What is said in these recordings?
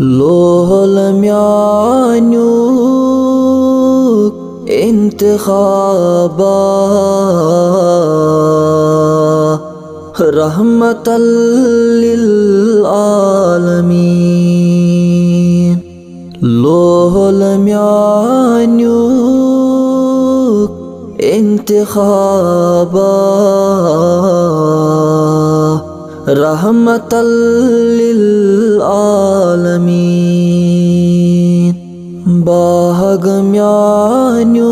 लोहल म्यान्युक इंतखाबा रहमतल लिल आलमीन। लोहल म्यान्युक इंतखाबा रहमतल लिल आलमीन। बाहग म्यान्युक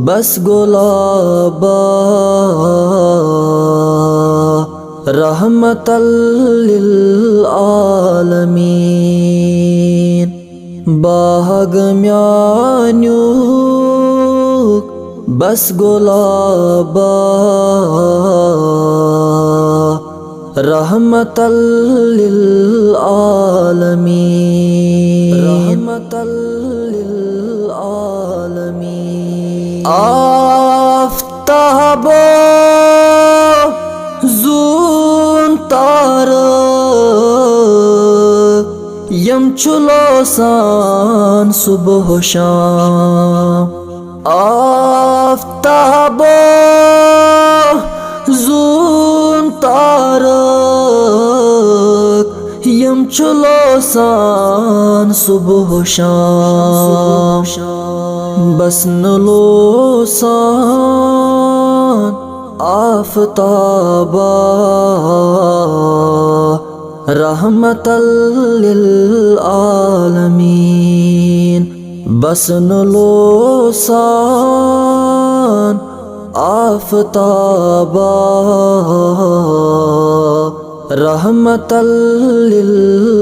बस गुलाबा रहमतल लिल आलमीन। बाहग म्यान्युक बस गुलाबा रहमतल लिल आलमीन। रहमतल लिल आलमीन। आफ्ताबो जून तारक यम चुलोसान सुबह शाम। आफ्ताबो जून तारक यम चुलोसान सुबह शाम। बस नुलोसान आफ्ताबा रहमतल लिल आलमीन। बस नुलोसान आफ्ताबा रहमतल लिल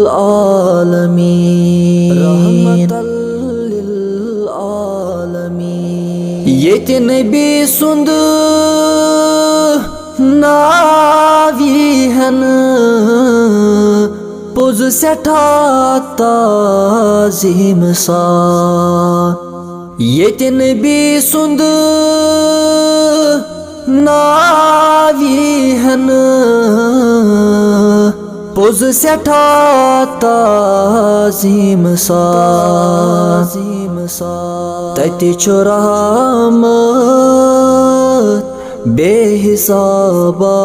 आलमीन। रहमतल लिल आलमीन। येते नबी सुंद नावी हन पुज सेठा ताज़ीम सान। येते नबी सुंद नावी हन पुज सेठा ताज़ीम सान। तति छु रहमत बेहिसाबा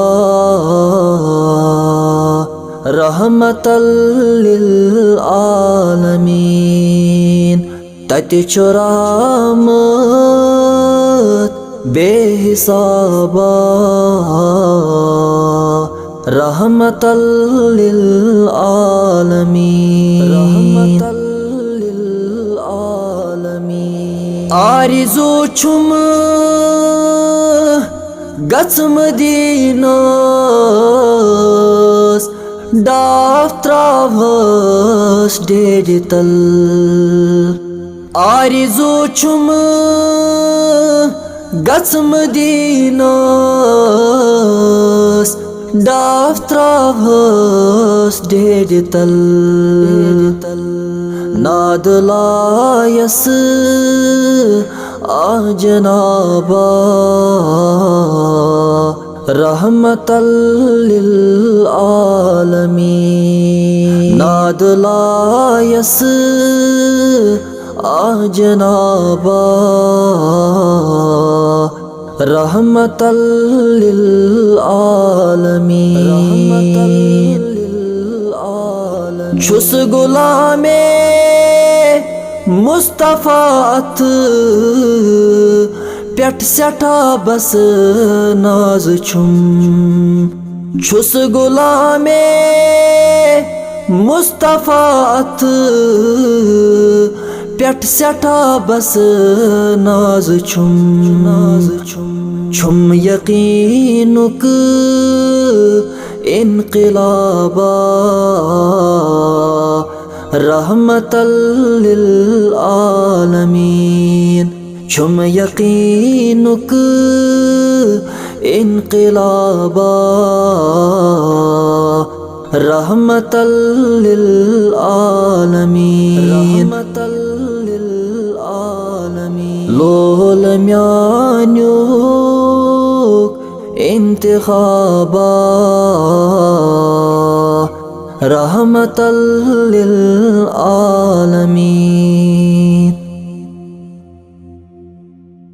रहमतल लिल आलमीन। तति छु रहमत बेहिसाबा रहमतल लिल आलमीन। रहमतल लिल आलमीन। आरिज़ू छुम गच मदीनास डाफ त्रावस डेरितल। आरिज़ू छुम गच मदीनास डाफ त्रावस डेरितल। नादलायस आजनाबा रहमतल लिल आलमीन। नादलायस आजनाबा रहमतल लिल आलमीन। छुस गुलामे मुस्तफात पेट सेठा बस नाज छुम। छुस गुलामे मुस्तफात पेट सेठा बस नाज छुम। छुम यकीनुक इनक़िलाबा रहमतल लिल आलमीन। छुम यकीनुक इनक़िलाबा रहमतल लिल आलमीन। रहमतल लिल आलमीन। लोहल म्यान्युक इंतखाबा रहमतल लिल आलमीन।